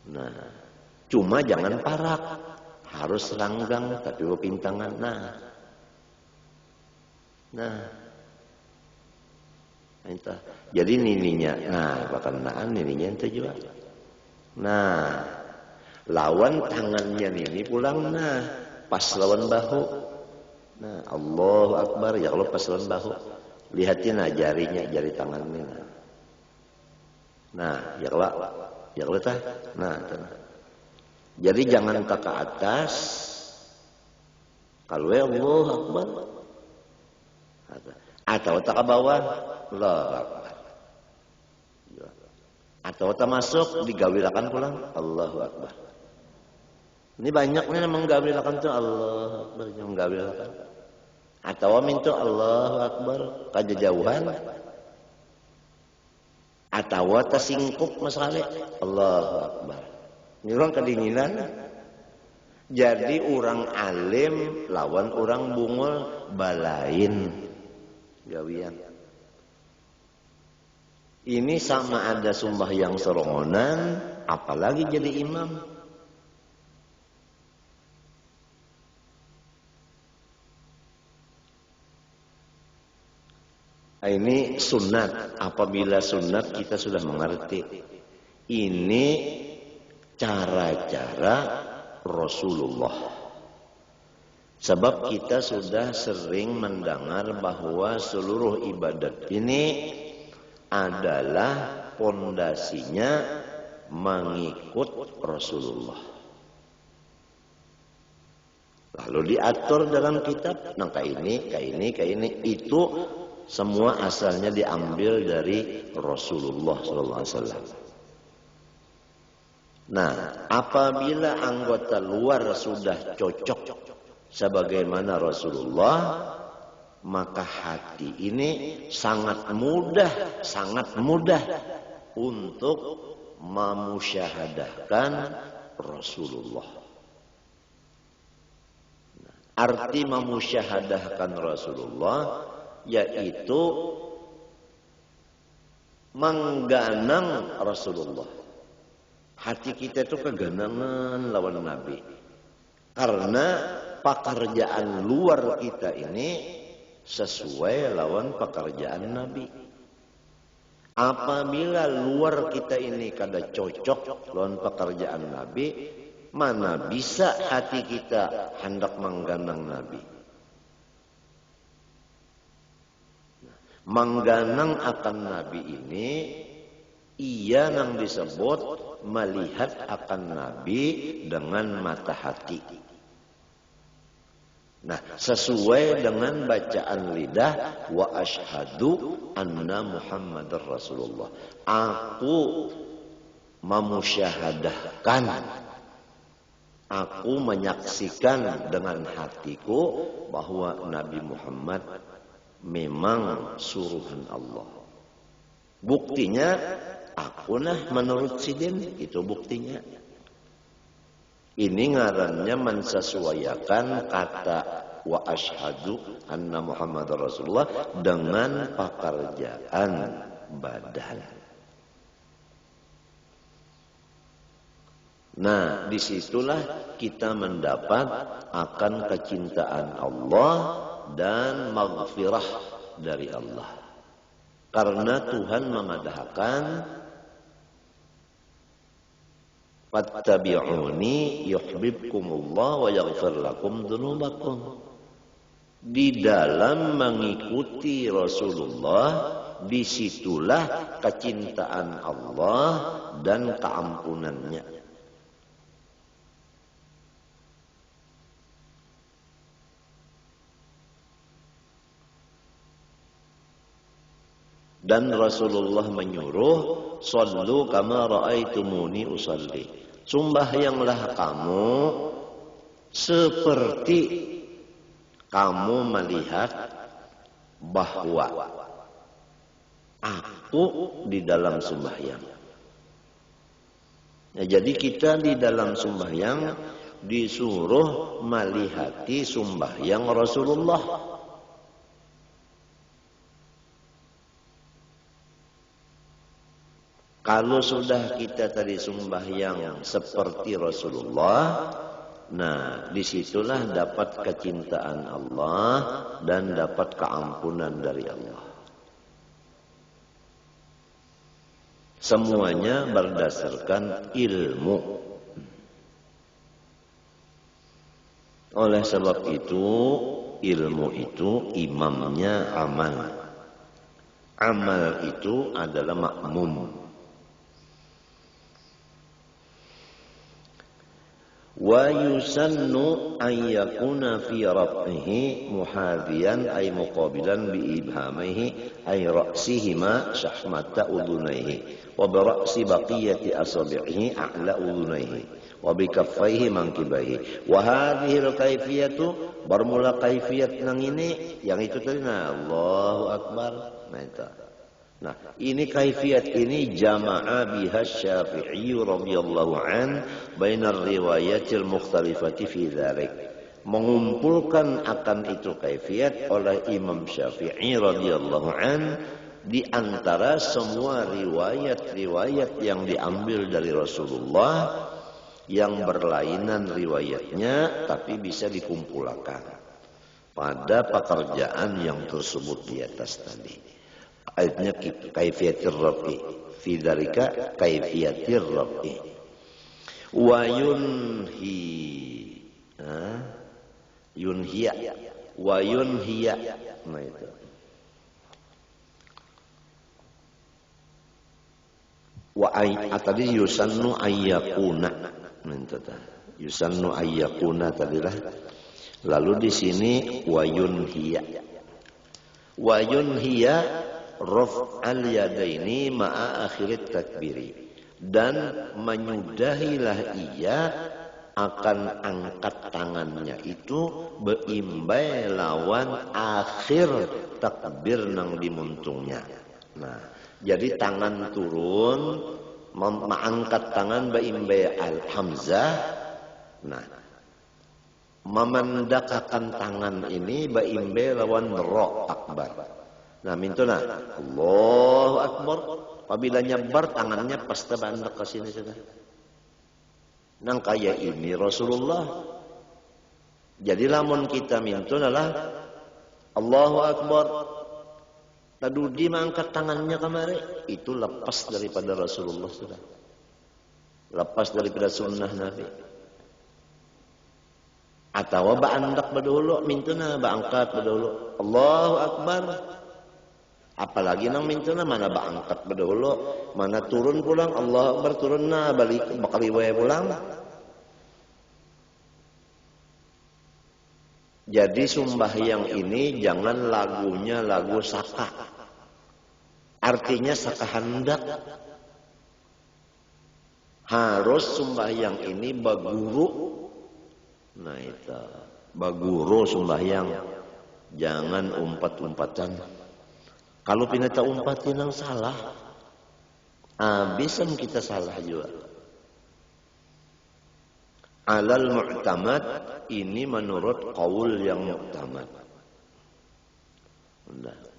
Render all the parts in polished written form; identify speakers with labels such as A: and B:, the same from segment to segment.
A: Nah, cuma jangan parak, harus langgang tapi pintangan. Entah. Jadi nininya, berkenaan nininya itu juga. Lawan tangannya nini pulang, pas lawan bahu. Allahu Akbar, ya Allah pas lawan bahu. Lihatin jarinya, jari tangannya. Ya Allah tah. Jadi jangan ke atas. Kalau Allahu Akbar. Atau tak ke bawah. Allahu Akbar. Atau tak masuk digawilakan pulang. Allahu Akbar. Ini banyak nih yang menggawilakan tuh Allahu Akbar, yang menggawilakan. Atau minta Allahu Akbar kejauhan. Atau tersingkup masalah Allahu Akbar. Ini orang kedinginan. Jadi orang alim lawan orang bungul balain gawian. Ini sama ada sembahyang serongonan, apalagi jadi imam. Ini sunat. Apabila sunat kita sudah mengerti. Ini cara-cara Rasulullah. Sebab kita sudah sering mendengar bahwa seluruh ibadat ini adalah pondasinya mengikut Rasulullah. Lalu diatur dalam kitab, kayak ini. Itu semua asalnya diambil dari Rasulullah SAW. Apabila anggota luar sudah cocok sebagaimana Rasulullah, maka hati ini sangat mudah untuk memusyahadahkan Rasulullah. Arti memusyahadahkan Rasulullah yaitu mengganang Rasulullah. Hati kita itu keganangan lawan Nabi. Karena pekerjaan luar kita ini sesuai lawan pekerjaan Nabi. Apabila luar kita ini kada cocok lawan pekerjaan Nabi, mana bisa hati kita hendak mengganang Nabi. Mengganang akan Nabi ini, ia yang disebut melihat akan Nabi dengan mata hati. Sesuai dengan bacaan lidah, wa asyhadu anna Muhammadar Rasulullah. Aku memusyahadahkan, aku menyaksikan dengan hatiku bahwa Nabi Muhammad memang suruhan Allah. Buktinya, aku menurut sidin, itu buktinya. Ini ngarannya mensesuaikan kata wa asyhadu anna Muhammadar Rasulullah dengan pekerjaan badan. Disitulah kita mendapat akan kecintaan Allah dan maghfirah dari Allah. Karena Tuhan memadahkan fattabi'uni yuhibbukumullah wa yaghfir lakum dzunubakum. Di dalam mengikuti Rasulullah, disitulah kecintaan Allah dan keampunannya. Dan Rasulullah menyuruh, "Shallu kama ra'aitumuni usalli." Sembahyanglah kamu seperti kamu melihat bahwa aku di dalam sembahyang. Jadi kita di dalam sembahyang disuruh melihati sembahyang Rasulullah. Kalau sudah kita tadi sembahyang seperti Rasulullah, nah disitulah dapat kecintaan Allah dan dapat keampunan dari Allah. Semuanya berdasarkan ilmu. Oleh sebab itu, ilmu itu imamnya amal. Amal itu adalah makmum. Wa yusannu an yakuna fi raf'ihi muhadhiyan ay muqabilan bi ibhamihi ay ra'sihima shahmata udunaihi wa bi ra'si baqiyati asabi'ihi a'la udunaihi wa bi kaffaihi mankibaihi wa hadhihi al-kaifiyatu bermula kaifiyat nang ini yang itu tadi Allahu akbar. Nah itu. Nah, ini kaifiyat ini jama'a biha Syafi'i radhiyallahu an bainar riwayatil mukhtalifati fi dzalik. Mengumpulkan akan itu kaifiyat oleh Imam Syafi'i radhiyallahu an di antara semua riwayat-riwayat yang diambil dari Rasulullah yang berlainan riwayatnya tapi bisa dikumpulkan pada pekerjaan yang tersebut di atas tadi. Ayatnya kaifiyatir rafi fi dzalika kaifiyatir rafi wa yunhi yunhiya wa yunhiya. Nah itu wa tadi yusannu ayyakuna. Nah itu yusannu ayyakuna tadilah. Lalu di sini wa yunhiya raf'al yadaini ma'a akhirit takbiri, dan menyudahilah ia akan angkat tangannya itu beimbai lawan akhir takbir nang dimuntungnya. Nah, jadi tangan turun mengangkat tangan beimbai al-hamzah. Nah, memandakakan tangan ini beimbai lawan ro akbar. Nah, mintuna Allahu akbar. Apabila nyebar tangannya pasti bandak ke sini sudah. Nang kaya ini Rasulullah. Jadi lamun kita mintuna lah Allahu akbar. Tadudi mengangkat tangannya kemari, itu lepas daripada Rasulullah sudah. Lepas daripada sunnah Nabi. Atau ba'andak badahulu mintuna ba'angkat badahulu Allahu akbar. Apalagi nang mintuna mana angkat berdahulu, mana turun pulang, Allah Akbar turun na balik bakal wae pulang. Jadi sembahyang ini jangan lagunya lagu saka. Artinya saka hendak. Harus sembahyang ini baguru. Nah itu, baguru sembahyang. Jangan umpat-umpatan. Kalau pinata umpatin yang salah, habisan kita salah juga. Alal mu'tamad ini menurut qaul yang mu'tamad.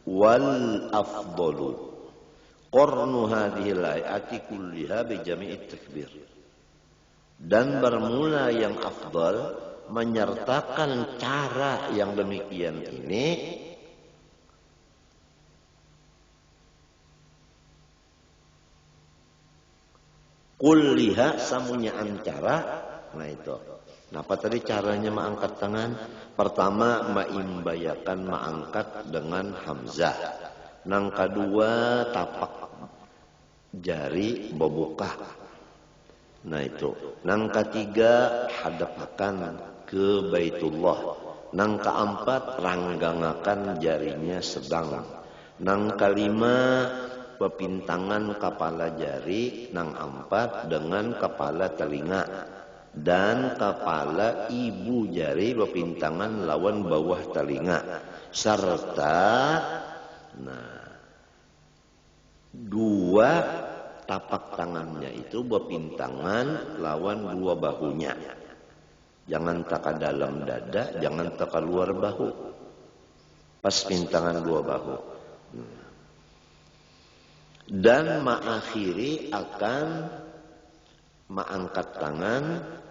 A: Wal afdalu qarnu hadhil ayati kulliha bi jami'it takbir. Dan bermula yang afdal menyertakan cara yang demikian ini kulliha samunya antara. Nah itu. Napa tadi caranya mengangkat tangan? Pertama maimbayakan mengangkat dengan hamzah. Nang kedua tapak jari bobuka. Nah itu. Nang ketiga hadapakan ke Baitullah. Nang keempat ranggangakan jarinya sedang. Nang kelima pepintangan kepala jari, nang empat dengan kepala telinga dan kepala ibu jari pepintangan lawan bawah telinga serta dua tapak tangannya itu pepintangan lawan dua bahunya. Jangan taka dalam dada, jangan taka luar bahu. Pas pintangan dua bahu. Dan ma'akhiri akan mengangkat tangan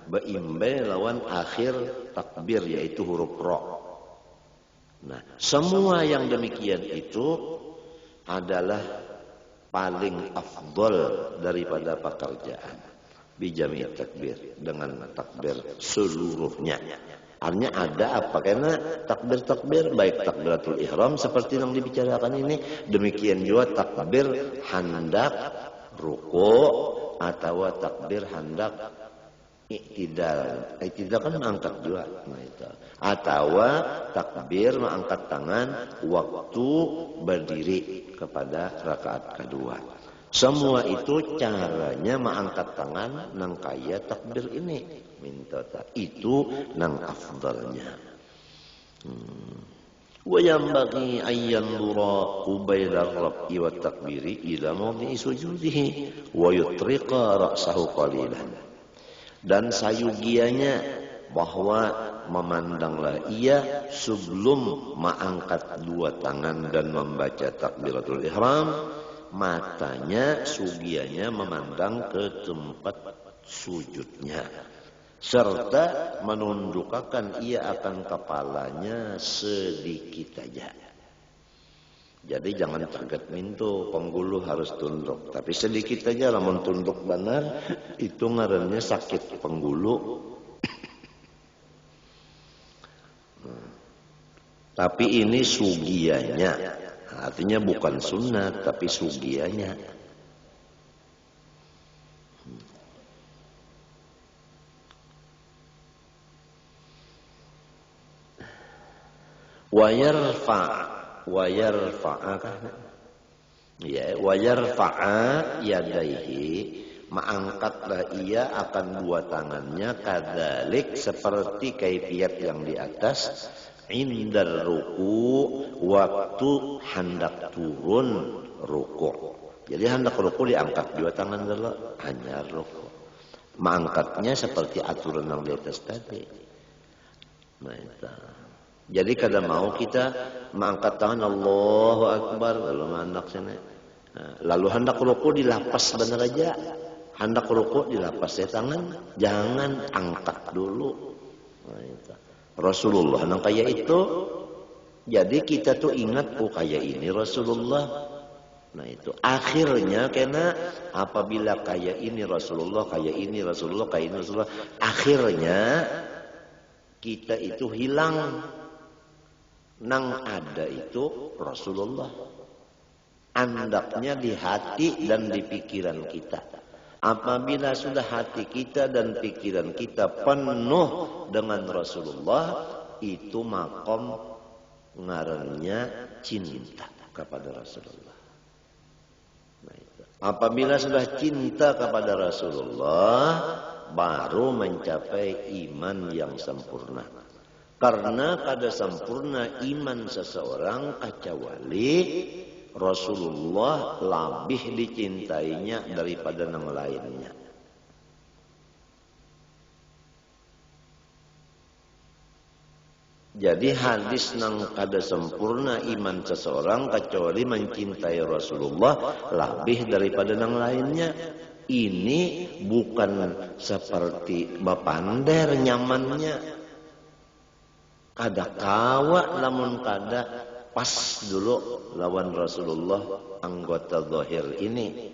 A: beimbe lawan akhir takbir yaitu huruf ro. Nah, semua yang demikian itu adalah paling afdol daripada pekerjaan bijami takbir dengan takbir seluruhnya. Artinya ada apa? Karena takbir-takbir baik takbiratul ihram seperti yang dibicarakan ini, demikian juga takbir hendak ruku atau takbir hendak i'tidal. I'tidal kan mengangkat juga. Nah, itu. Atau takbir mengangkat tangan waktu berdiri kepada rakaat kedua. Semua itu caranya mengangkat tangan nang kaya takbir ini. Minta itu nang afdalnya. Wa yanbaghi an yanzura qabaila ar-rab'i wat takbiri ila mawdi'i sujudihi wa yutriqa ra'sahu qalilan. Dan sayugianya bahwa memandanglah ia sebelum mengangkat dua tangan dan membaca takbiratul ihram, matanya sugianya memandang ke tempat sujudnya, serta menundukkan ia akan kepalanya sedikit saja. Jadi jangan kaget mintu penggulu harus tunduk, tapi sedikit saja lah mentunduk benar itu ngarannya sakit penggulu. Tapi ini sugianya, artinya bukan sunat tapi sugianya. Wa yarfa'a yadaihi, mengangkatlah ia akan dua tangannya kadzalik seperti kaifiat yang di atas, indar ruku, waktu hendak turun ruku. Jadi hendak ruku diangkat dua tangan dulu, hanya ruku. Mengangkatnya seperti aturan yang di atas tadi. Nah, itu. Jadi kadang mau kita mengangkat tangan Allahu Akbar lalu hendak sana. Lalu hendak ruku dilapas benar aja. Hendak ruku dilapas ya tangan, jangan angkat dulu. Nah, itu. Rasulullah nang kayak itu. Jadi kita tuh ingat kayak ini Rasulullah. Nah, itu akhirnya karena apabila kayak ini Rasulullah, kayak ini Rasulullah, kayak ini Rasulullah, akhirnya kita itu hilang. Nang ada itu Rasulullah. Andaknya di hati dan di pikiran kita. Apabila sudah hati kita dan pikiran kita penuh dengan Rasulullah, itu makom ngarannya cinta kepada Rasulullah. Nah, itu. Apabila sudah cinta kepada Rasulullah, baru mencapai iman yang sempurna. Karena kada sempurna iman seseorang kecuali Rasulullah lebih dicintainya daripada yang lainnya. Jadi hadis nang kada sempurna iman seseorang kecuali mencintai Rasulullah lebih daripada yang lainnya. Ini bukan seperti bapander nyamannya. Kada kawa namun kada pas dulu lawan Rasulullah anggota zahir ini.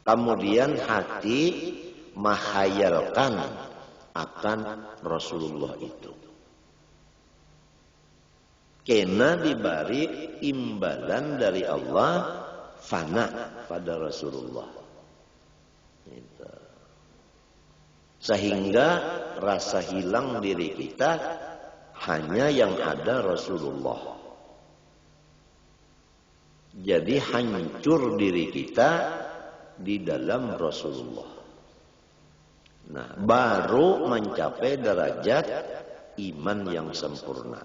A: Kemudian hati menghayalkan akan Rasulullah itu. Kena diberi imbalan dari Allah fana pada Rasulullah. Itu. Sehingga rasa hilang diri kita hanya yang ada Rasulullah. Jadi hancur diri kita di dalam Rasulullah. Nah, baru mencapai derajat iman yang sempurna.